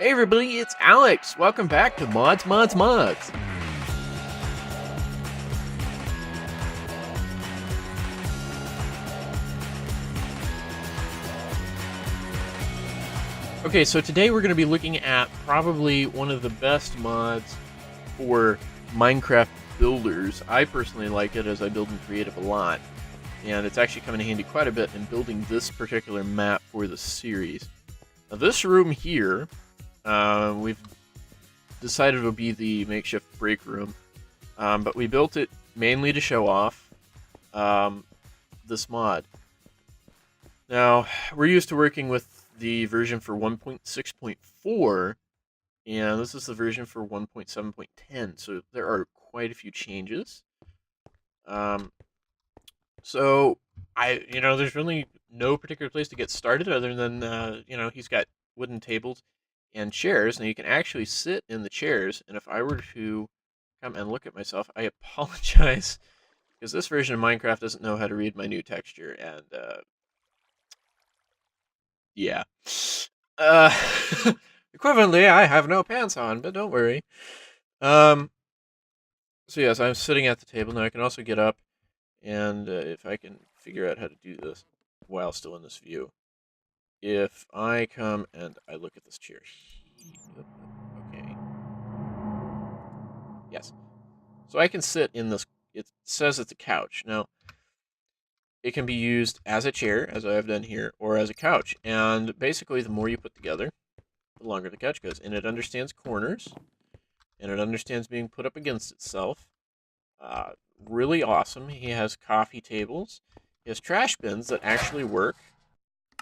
Hey everybody, it's Alex. Welcome back to Mods. Okay, so today we're going to be looking at probably one of the best mods for Minecraft builders. I personally like it as I build in creative a lot, and it's actually coming in handy quite a bit in building this particular map for the series. Now this room here, we've decided will be the makeshift break room, but we built it mainly to show off this mod. Now, we're used to working with the version for 1.6.4, and this is the version for 1.7.10, so there are quite a few changes. So, there's really no particular place to get started other than, he's got wooden tables and chairs. Now, you can actually sit in the chairs, and if I were to come and look at myself, I apologize, because this version of Minecraft doesn't know how to read my new texture, and, yeah. Equivalently, I have no pants on, but don't worry. So yes, I'm sitting at the table. Now I can also get up, and if I can figure out how to do this while still in this view. If I come and I look at this chair. Okay. Yes. So I can sit in this, it says it's a couch. Now, it can be used as a chair, as I have done here, or as a couch. And basically, the more you put together, the longer the couch goes. And it understands corners, and it understands being put up against itself. Really awesome. He has coffee tables. He has trash bins that actually work.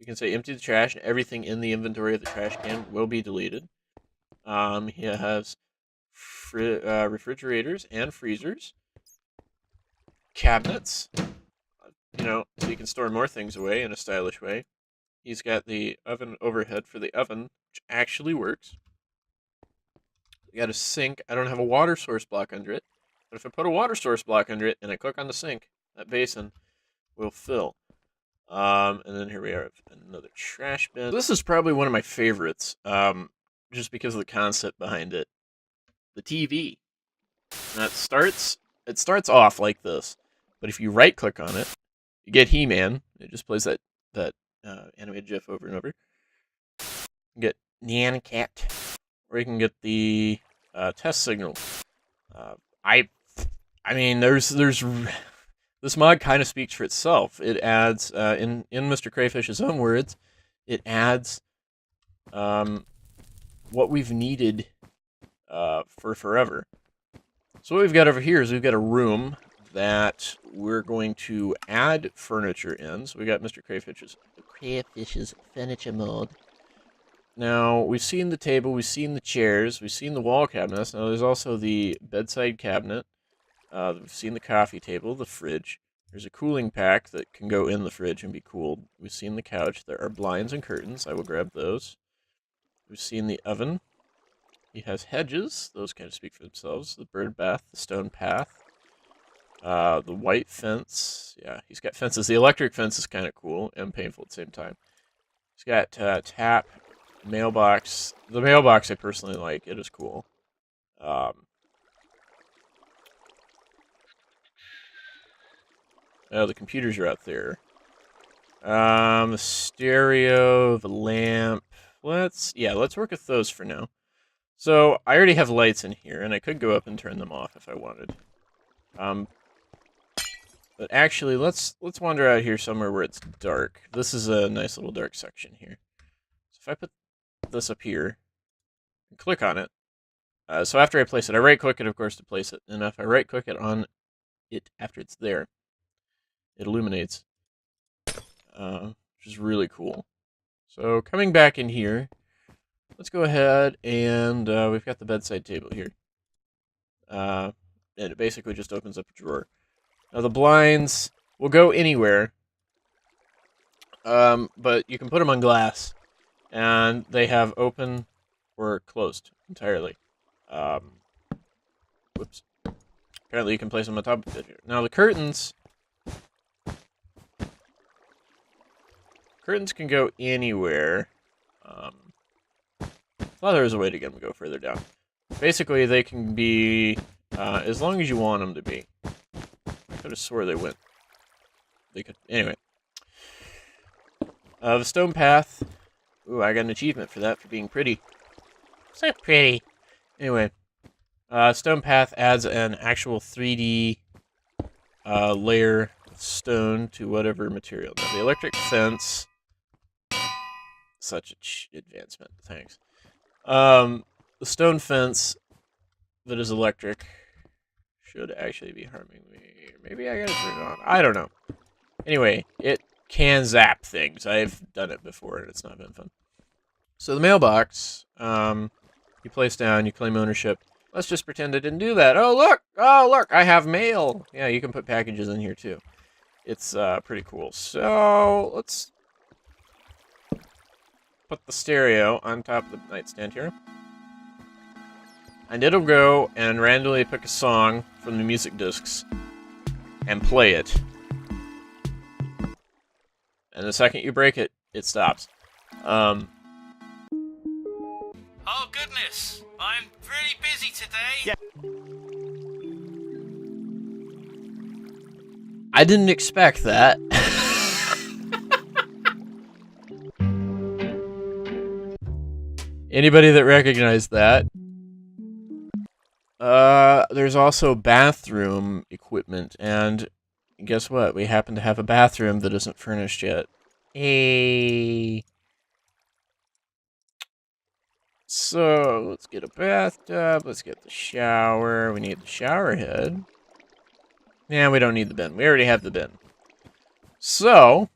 You can say empty the trash, and everything in the inventory of the trash can will be deleted. He has refrigerators and freezers. Cabinets, so you can store more things away in a stylish way. He's got the oven overhead for the oven, which actually works. You got a sink. I don't have a water source block under it, but if I put a water source block under it and I click on the sink, that basin will fill. And then here we are, another trash bin. This is probably one of my favorites, just because of the concept behind it. The TV. Now it starts off like this, but if you right click on it, you get He-Man. It just plays that animated GIF over and over. You get Nyan Cat, or you can get the test signal. I mean, there's this mod kind of speaks for itself. It adds in MrCrayfish's own words, it adds what we've needed for forever. So what we've got over here is we've got a room that we're going to add furniture in. So we got MrCrayfish's furniture mod. Now, we've seen the table, we've seen the chairs, we've seen the wall cabinets. Now, there's also the bedside cabinet. We've seen the coffee table, the fridge. There's a cooling pack that can go in the fridge and be cooled. We've seen the couch. There are blinds and curtains. I will grab those. We've seen the oven. He has hedges. Those kind of speak for themselves. The bird bath, the stone path. The white fence. Yeah, he's got fences. The electric fence is kind of cool and painful at the same time. He's got tap, mailbox. The mailbox I personally like. It is cool. The computers are out there. The stereo, the lamp. Let's work with those for now. So I already have lights in here, and I could go up and turn them off if I wanted. But actually, let's wander out here somewhere where it's dark. This is a nice little dark section here. So if I put this up here and click on it, so after I place it, I right-click it, of course, to place it. And if I right-click it on it after it's there, it illuminates, which is really cool. So coming back in here, let's go ahead and we've got the bedside table here. And it basically just opens up a drawer. Now the blinds will go anywhere, but you can put them on glass, and they have open or closed entirely. Whoops. Apparently you can place them on top of it here. Now the curtains can go anywhere. thought there was a way to get them to go further down. Basically, they can be as long as you want them to be. I could have swore they went. They could. Anyway. The stone path. Ooh, I got an achievement for that, for being pretty. So pretty. Anyway. Stone path adds an actual 3D layer of stone to whatever material. Now, the electric fence. Such an advancement. Thanks. The stone fence that is electric should actually be harming me. Maybe I gotta turn it on. I don't know. Anyway, it can zap things. I've done it before, and it's not been fun. So the mailbox, you place down, you claim ownership. Let's just pretend I didn't do that. Oh, look! Oh, look! I have mail! Yeah, you can put packages in here, too. It's pretty cool. So, let's put the stereo on top of the nightstand here. And it'll go and randomly pick a song from the music discs and play it. And the second you break it, it stops. Oh, goodness! I'm really busy today! Yeah. I didn't expect that. Anybody that recognized that? There's also bathroom equipment, and guess what? We happen to have a bathroom that isn't furnished yet. Hey. So, let's get a bathtub, let's get the shower, we need the shower head. Yeah, we don't need the bin, we already have the bin. So,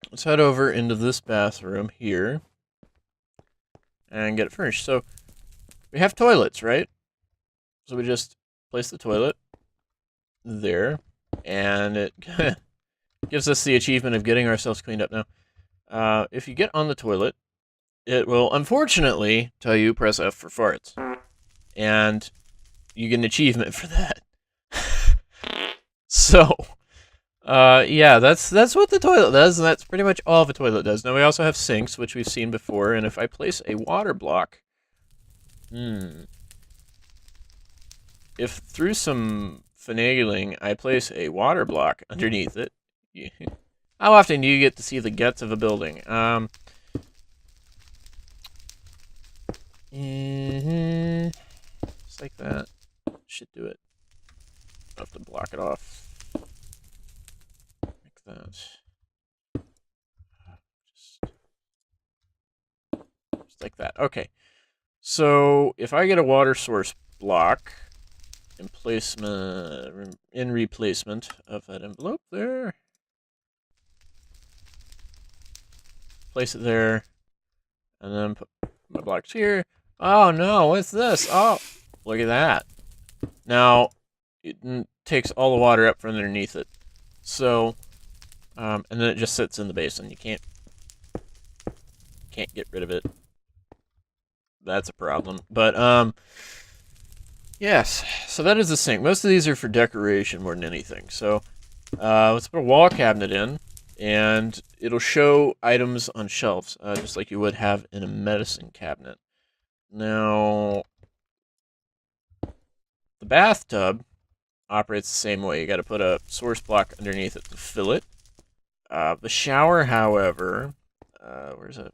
let's head over into this bathroom here, and get it furnished. So, we have toilets, right? So we just place the toilet there, and it gives us the achievement of getting ourselves cleaned up. Now, if you get on the toilet, it will unfortunately tell you press F for farts, and you get an achievement for that. So, yeah, that's what the toilet does, and that's pretty much all the toilet does. Now we also have sinks, which we've seen before, and if I place a water block, if through some finagling I place a water block underneath it, how often do you get to see the guts of a building? Just like that. Should do it. I'll have to block it off. Like that. Just like that. Okay. So, if I get a water source block in replacement of that envelope there, place it there, and then put my blocks here. Oh no, what's this? Oh, look at that. Now, it takes all the water up from underneath it. So, and then it just sits in the basin. You can't get rid of it. That's a problem. But, yes. So that is the sink. Most of these are for decoration more than anything. So, let's put a wall cabinet in, and it'll show items on shelves, just like you would have in a medicine cabinet. Now, the bathtub operates the same way. You got to put a source block underneath it to fill it. The shower, however, where's a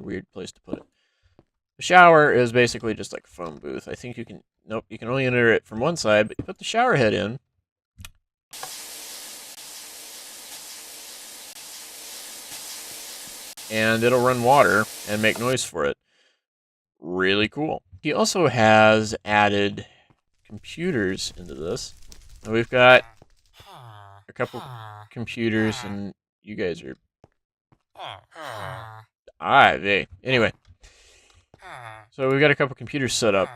weird place to put it? The shower is basically just like a phone booth. I think you can, nope, you can only enter it from one side, but you put the shower head in. And it'll run water and make noise for it. Really cool. He also has added computers into this. Now we've got a couple computers, and you guys are... Anyway. So we've got a couple computers set up.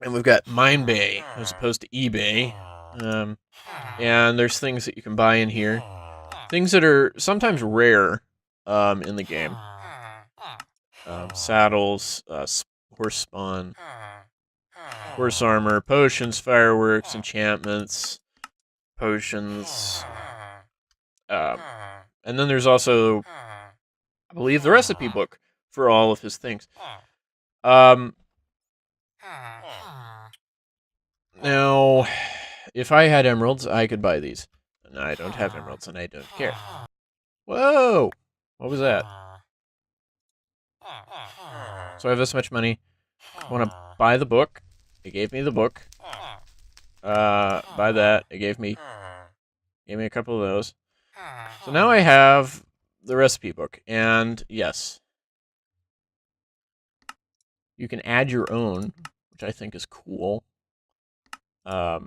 And we've got Mine Bay as opposed to eBay. And there's things that you can buy in here. Things that are sometimes rare in the game. Saddles, horse spawn, horse armor, potions, fireworks, enchantments, potions. And then there's also, I believe, the recipe book for all of his things. Now, if I had emeralds, I could buy these. And I don't have emeralds, and I don't care. Whoa! What was that? So I have this much money. I want to buy the book. It gave me the book. Buy that. It gave me a couple of those. So now I have the recipe book. And yes, you can add your own, which I think is cool. That's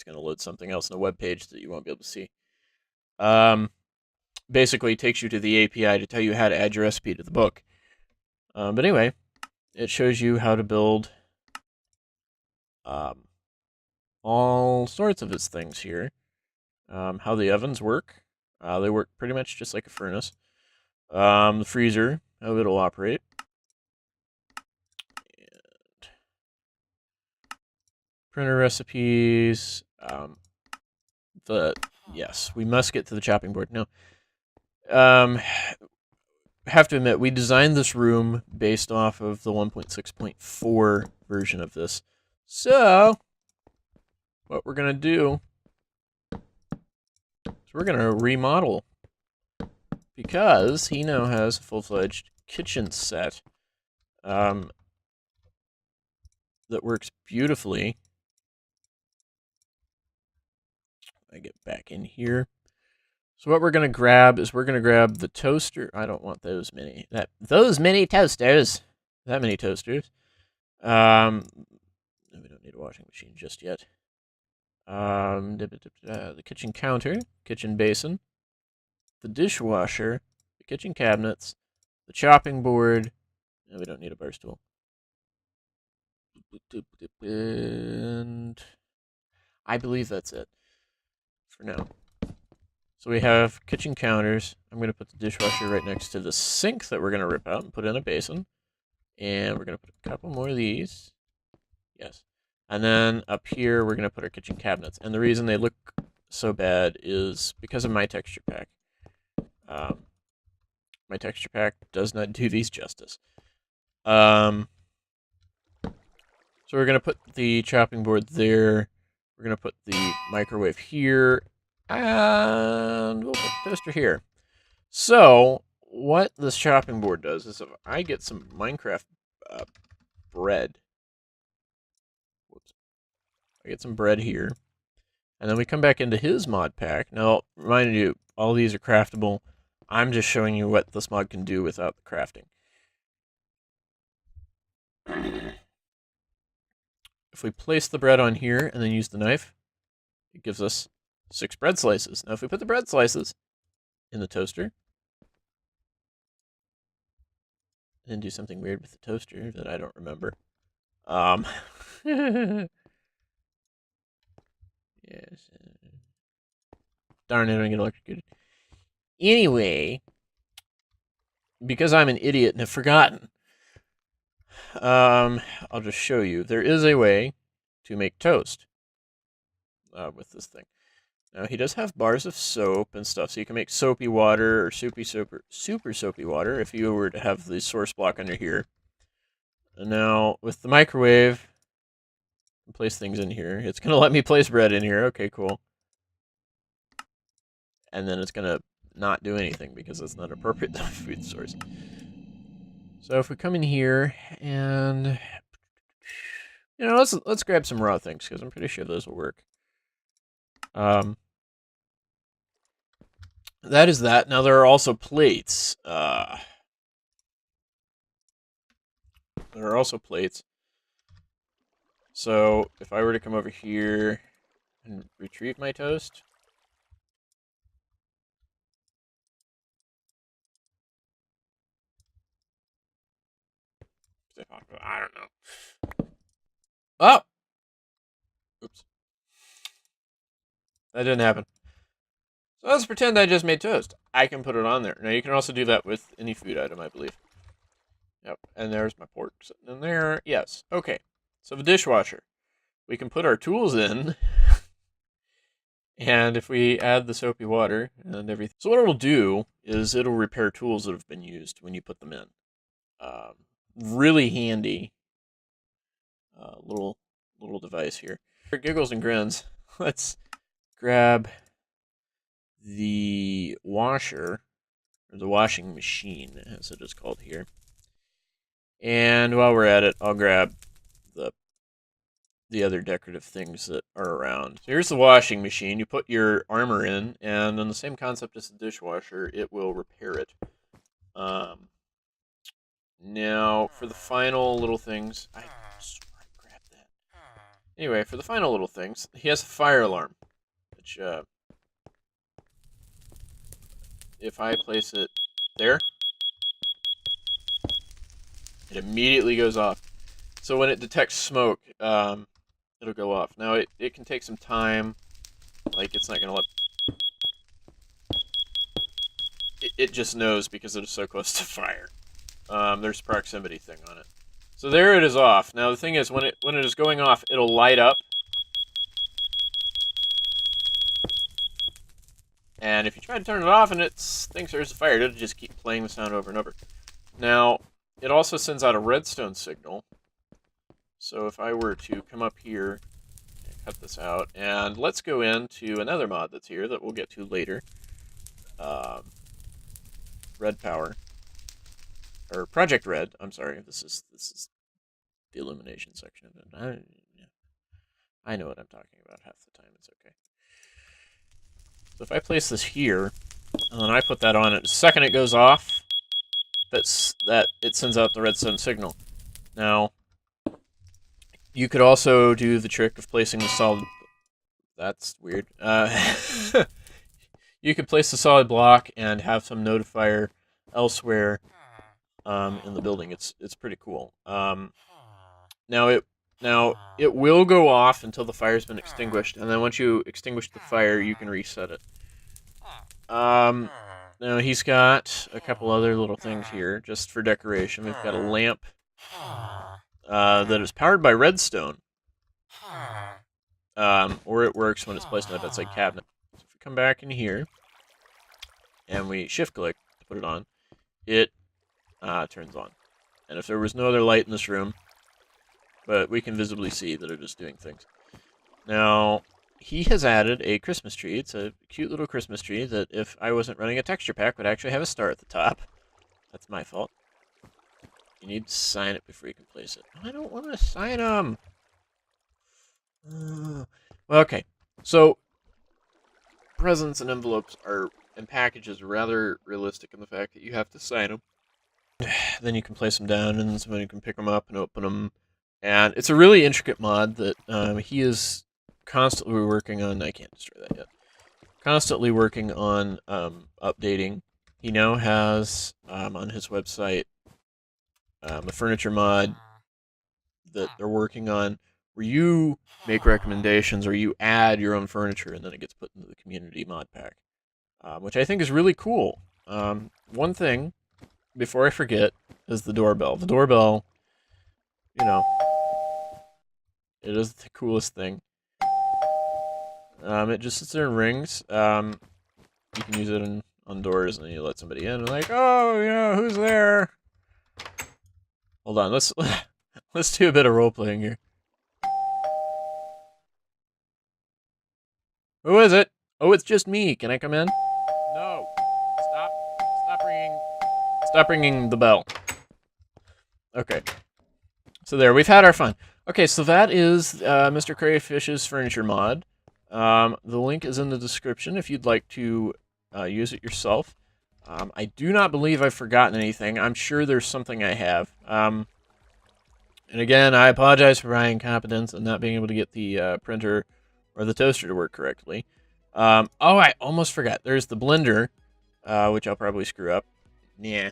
going to load something else in a web page that you won't be able to see. Basically, it takes you to the API to tell you how to add your recipe to the book. But anyway, it shows you how to build all sorts of its things here. How the ovens work. They work pretty much just like a furnace. The freezer, how it'll operate. And printer recipes. Yes, we must get to the chopping board. Now, have to admit, we designed this room based off of the 1.6.4 version of this. So, what we're going to do is we're going to remodel. Because he now has a full-fledged kitchen set that works beautifully. I get back in here. So what we're going to grab is we're going to grab the toaster. I don't want those many. Those many toasters. That many toasters. We don't need a washing machine just yet. The kitchen counter, kitchen basin, the dishwasher, the kitchen cabinets, the chopping board. No, we don't need a bar stool. And I believe that's it for now. So we have kitchen counters. I'm going to put the dishwasher right next to the sink that we're going to rip out and put in a basin. And we're going to put a couple more of these. Yes. And then up here, we're going to put our kitchen cabinets. And the reason they look so bad is because of my texture pack. My texture pack does not do these justice. So we're going to put the chopping board there. We're going to put the microwave here. And we'll put the toaster here. So, what this chopping board does is if I get some Minecraft bread. Whoops. I get some bread here. And then we come back into his mod pack. Now, remind you, all these are craftable. I'm just showing you what this mod can do without the crafting. If we place the bread on here and then use the knife, it gives us 6 bread slices. Now, if we put the bread slices in the toaster, and then do something weird with the toaster that I don't remember. Yes. Darn it, I don't get electrocuted. Anyway, because I'm an idiot and have forgotten, I'll just show you. There is a way to make toast with this thing. Now, he does have bars of soap and stuff, so you can make soapy water or super soapy water if you were to have the source block under here. And now, with the microwave, I can place things in here. It's going to let me place bread in here. Okay, cool. And then it's going to not do anything because it's not appropriate food source. So if we come in here and, you know, let's grab some raw things because I'm pretty sure those will work. That is that. Now there are also plates. There are also plates. So if I were to come over here and retrieve my toast. I don't know. Oh! Oops. That didn't happen. So let's pretend I just made toast. I can put it on there. Now you can also do that with any food item, I believe. Yep, and there's my pork sitting in there. Yes, okay. So the dishwasher. We can put our tools in And if we add the soapy water and everything, so what it'll do is it'll repair tools that have been used when you put them in. Really handy little device here. For giggles and grins, let's grab the washer, or the washing machine, as it is called here. And while we're at it, I'll grab the other decorative things that are around. So here's the washing machine. You put your armor in, and on the same concept as the dishwasher, it will repair it. Now, for the final little things, I swear I grabbed that. Anyway, for the final little things, he has a fire alarm, which, if I place it there, it immediately goes off. So when it detects smoke, it'll go off. Now, it can take some time. Like, it's not going to let... It just knows because it is so close to fire. There's a proximity thing on it. So there it is off. Now, the thing is, when it is going off, it'll light up. And if you try to turn it off and it thinks there's a fire, it'll just keep playing the sound over and over. Now, it also sends out a redstone signal. So if I were to come up here and cut this out, and let's go into another mod that's here that we'll get to later. Red Power. Or Project Red, I'm sorry. This is the illumination section of it. I know what I'm talking about half the time. It's okay. So if I place this here, and then I put that on it, the second it goes off, that it sends out the redstone signal. Now, you could also do the trick of placing the solid... That's weird. You could place the solid block and have some notifier elsewhere in the building. It's pretty cool. Now it will go off until the fire's been extinguished, and then once you extinguish the fire, you can reset it. Now he's got a couple other little things here just for decoration. We've got a lamp that is powered by redstone, or it works when it's placed in a bedside cabinet. So if we come back in here and we shift click to put it on, it turns on. And if there was no other light in this room, but we can visibly see that it is doing things. Now, he has added a Christmas tree. It's a cute little Christmas tree that, if I wasn't running a texture pack, would actually have a star at the top. That's my fault. You need to sign it before you can place it. I don't want to sign them! Well, okay. So, presents and envelopes and packages are rather realistic in the fact that you have to sign them. Then you can place them down, and somebody can pick them up and open them. And it's a really intricate mod that he is constantly working on. I can't destroy that yet. Constantly working on updating. He now has on his website a furniture mod that they're working on where you make recommendations or you add your own furniture and then it gets put into the community mod pack, which I think is really cool. One thing, before I forget, is the doorbell. The doorbell, you know, it is the coolest thing. It just sits there and rings. You can use it on doors, and then you let somebody in, and like, oh, yeah, who's there? Hold on, let's do a bit of role playing here. Who is it? Oh, it's just me. Can I come in? No. Stop ringing the bell. Okay. So there, we've had our fun. Okay, so that is MrCrayfish's furniture mod. The link is in the description if you'd like to use it yourself. I do not believe I've forgotten anything. I'm sure there's something I have. And again, I apologize for my incompetence and not being able to get the printer or the toaster to work correctly. Oh, I almost forgot. There's the blender, which I'll probably screw up. Yeah.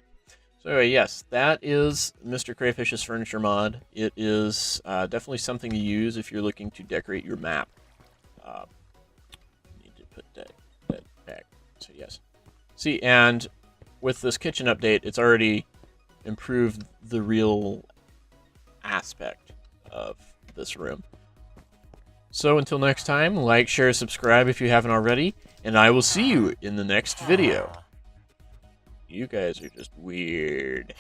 So anyway, yes, that is MrCrayfish's furniture mod. It is definitely something to use if you're looking to decorate your map. Need to put that back. So yes. See, and with this kitchen update, it's already improved the real aspect of this room. So until next time, like, share, subscribe if you haven't already, and I will see you in the next video. You guys are just weird.